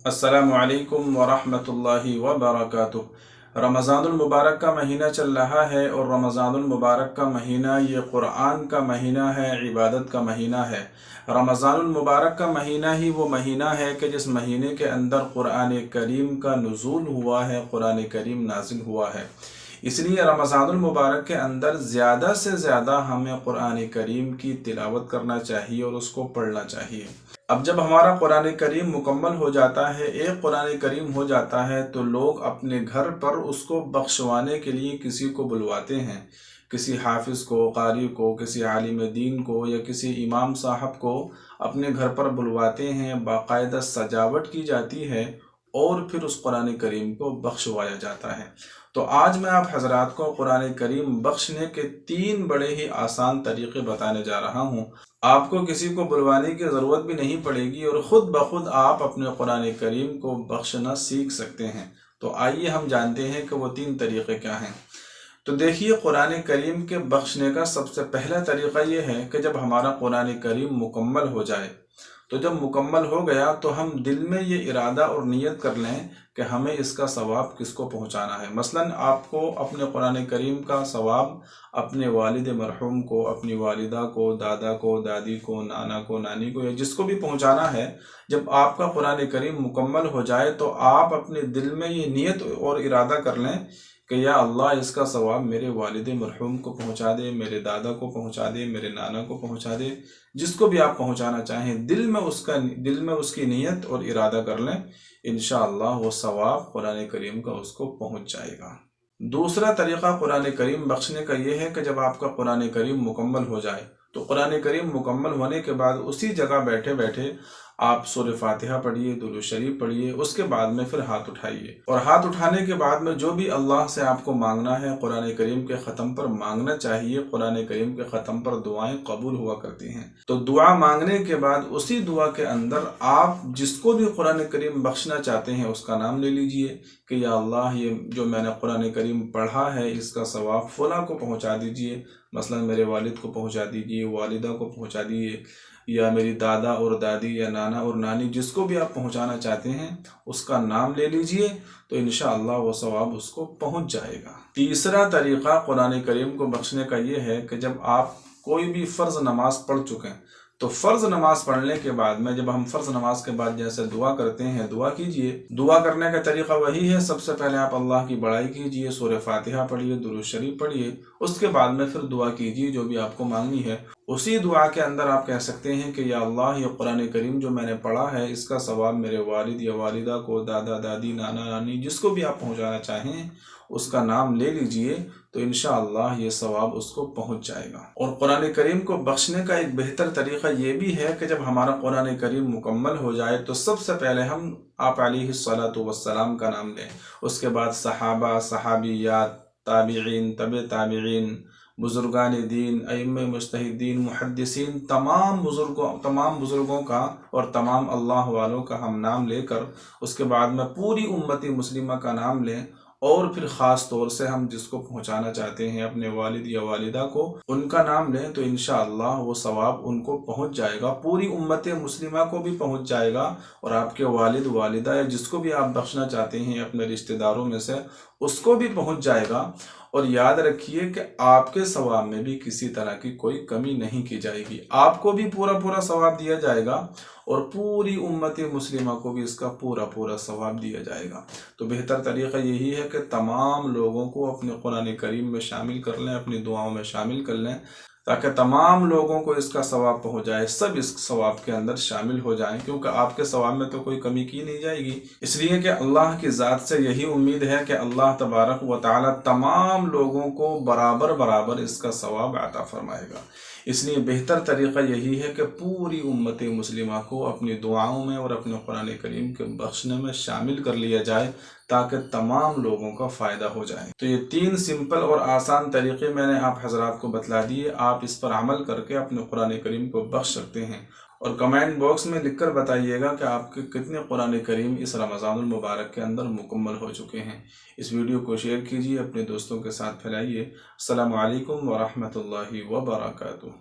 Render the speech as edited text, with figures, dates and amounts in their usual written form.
अस्सलामुअलैकुम वरहमतुल्लाहि वबरकातुह। रमज़ानुल मुबारक का महीना चल रहा है और रमज़ानुल मुबारक का महीना ये क़ुरआन का महीना है, इबादत का महीना है। रमज़ानुल मुबारक का महीना ही वो महीना है कि जिस महीने के अंदर क़ुरआन करीम का नुज़ूल हुआ है, क़ुरआन करीम नाज़िल हुआ है। इसलिए रमज़ानुल मुबारक के अंदर ज़्यादा से ज़्यादा हमें क़ुरआन करीम की तिलावत करना चाहिए और उसको पढ़ना चाहिए। अब जब हमारा क़ुरआन करीम मुकम्मल हो जाता है, एक क़ुरआन करीम हो जाता है, तो लोग अपने घर पर उसको बख्शवाने के लिए किसी को बुलवाते हैं, किसी हाफिज़ को, कारी को, किसी आलिम दीन को या किसी इमाम साहब को अपने घर पर बुलवाते हैं। बाकायदा सजावट की जाती है और फिर उस क़ुरआन करीम को बख्शवाया जाता है। तो आज मैं आप हज़रात को क़ुरआन करीम बख्शने के 3 बड़े ही आसान तरीक़े बताने जा रहा हूँ। आपको किसी को बुलवाने की ज़रूरत भी नहीं पड़ेगी और ख़ुद ब खुद आप अपने क़ुरआन करीम को बख्शना सीख सकते हैं। तो आइए हम जानते हैं कि वो 3 तरीक़े क्या हैं। तो देखिए, क़ुरआन करीम के बख्शने का सबसे पहला तरीक़ा ये है कि जब हमारा क़ुरआन करीम मुकम्मल हो जाए, तो जब मुकम्मल हो गया तो हम दिल में ये इरादा और नियत कर लें कि हमें इसका सवाब किसको पहुंचाना है। मसलन आपको अपने क़ुरआन करीम का सवाब अपने वालिद मरहूम को, अपनी वालिदा को, दादा को, दादी को, नाना को, नानी को या जिसको भी पहुंचाना है। जब आपका क़ुरआन करीम मुकम्मल हो जाए तो आप अपने दिल में ये नियत और इरादा कर लें कि या अल्लाह, इसका सवाब मेरे वालिद मरहूम को पहुंचा दे, मेरे दादा को पहुंचा दे, मेरे नाना को पहुंचा दे, जिसको भी आप पहुंचाना चाहें। दिल में उसकी नियत और इरादा कर लें, इंशाअल्लाह वो सवाब क़ुरआन करीम का उसको पहुंच जाएगा। दूसरा तरीक़ा क़ुरआन करीम बख्शने का ये है कि जब आपका क़ुरआन करीम मुकम्मल हो जाए तो क़ुरआन करीम मुकम्मल होने के बाद उसी जगह बैठे बैठे आप सूरह फातिहा पढ़िए, दुरूद शरीफ पढ़िए। उसके बाद में फिर हाथ उठाइए और हाथ उठाने के बाद में जो भी अल्लाह से आपको मांगना है क़ुरआन करीम के ख़त्म पर मांगना चाहिए। क़ुरआन करीम के ख़त्म पर दुआएं कबूल हुआ करती हैं। तो दुआ मांगने के बाद उसी दुआ के अंदर आप जिसको भी क़ुरआन करीम बख्शना चाहते हैं उसका नाम ले लीजिए कि या अल्लाह, ये जो मैंने क़ुरआन करीम पढ़ा है इसका सवाब फ़लाँ को पहुँचा दीजिए। मसलन मेरे वालिद को पहुँचा दीजिए, वालिदा को पहुँचा दीजिए, या मेरी दादा और दादी या नाना और नानी, जिसको भी आप पहुंचाना चाहते हैं उसका नाम ले लीजिए, तो इंशाअल्लाह वो सवाब उसको पहुंच जाएगा। तीसरा तरीक़ा क़ुरआन करीम को बख्शने का ये है कि जब आप कोई भी फ़र्ज़ नमाज पढ़ चुके हैं तो फ़र्ज़ नमाज पढ़ने के बाद में, जब हम फ़र्ज़ नमाज के बाद जैसे दुआ करते हैं, दुआ कीजिए। दुआ करने का तरीक़ा वही है, सबसे पहले आप अल्लाह की बड़ाई कीजिए, सूरह फातिहा पढ़िए, दुरूद शरीफ पढ़िए। उसके बाद में फिर दुआ कीजिए जो भी आपको मांगनी है। उसी दुआ के अंदर आप कह सकते हैं कि या अल्लाह, ये क़ुरआन करीम जो मैंने पढ़ा है इसका सवाब मेरे वालिद या वालिदा को, दादा दादी, नाना नानी, जिसको भी आप पहुंचाना चाहें उसका नाम ले लीजिए, तो इंशाअल्लाह ये सवाब उसको पहुंच जाएगा। और क़ुरआन करीम को बख्शने का एक बेहतर तरीक़ा ये भी है कि जब हमारा क़ुरआन करीम मुकम्मल हो जाए तो सबसे पहले हम आप अलैहिस्सलातु वस्सलाम का नाम लें। उसके बाद सहाबा, सहाबियात, ताबिईन, तबे ताबिईन, बुज़ुर्गान दीन, अइम्मे मुज्तहिदीन, मुहद्दिसीन, तमाम बुज़ुर्गों का और तमाम अल्लाह वालों का हम नाम लेकर उसके बाद में पूरी उम्मती मुस्लिमा का नाम लें। और फिर ख़ास तौर से हम जिसको पहुंचाना चाहते हैं अपने वालिद या वालिदा को, उनका नाम लें, तो इंशाअल्लाह वो सवाब उनको पहुंच जाएगा, पूरी उम्मत मुस्लिमा को भी पहुंच जाएगा और आपके वालिद वालिदा या जिसको भी आप बख्शना चाहते हैं अपने रिश्तेदारों में से उसको भी पहुंच जाएगा। और याद रखिए कि आपके सवाब में भी किसी तरह की कोई कमी नहीं की जाएगी, आपको भी पूरा पूरा सवाब दिया जाएगा और पूरी उम्मत मुस्लिमा को भी इसका पूरा पूरा सवाब दिया जाएगा। तो बेहतर तरीक़ा यही है कि तमाम लोगों को अपने क़ुरआन करीम में शामिल कर लें, अपनी दुआओं में शामिल कर लें, ताकि तमाम लोगों को इसका सवाब पहुँच जाए, सब इस सवाब के अंदर शामिल हो जाएं, क्योंकि आपके सवाब में तो कोई कमी की नहीं जाएगी। इसलिए कि अल्लाह की ज़ात से यही उम्मीद है कि अल्लाह तबारक व तआला तमाम लोगों को बराबर बराबर इसका सवाब अता फरमाएगा। इसलिए बेहतर तरीक़ा यही है कि पूरी उम्मत मुस्लिमा को अपनी दुआओं में और अपने क़ुरआन करीम के बख्शने में शामिल कर लिया जाए, ताकि तमाम लोगों का फ़ायदा हो जाए। तो ये 3 सिंपल और आसान तरीक़े मैंने आप हज़रात को बतला दिए। आप इस पर अमल करके अपने क़ुरआन करीम को बख्श सकते हैं। और कमेंट बॉक्स में लिखकर बताइएगा कि आपके कितने क़ुरआन करीम इस रमज़ानुल मुबारक के अंदर मुकम्मल हो चुके हैं। इस वीडियो को शेयर कीजिए, अपने दोस्तों के साथ फैलाइए। अस्सलामु अलैकुम व रहमतुल्लाहि व बरकातुहू।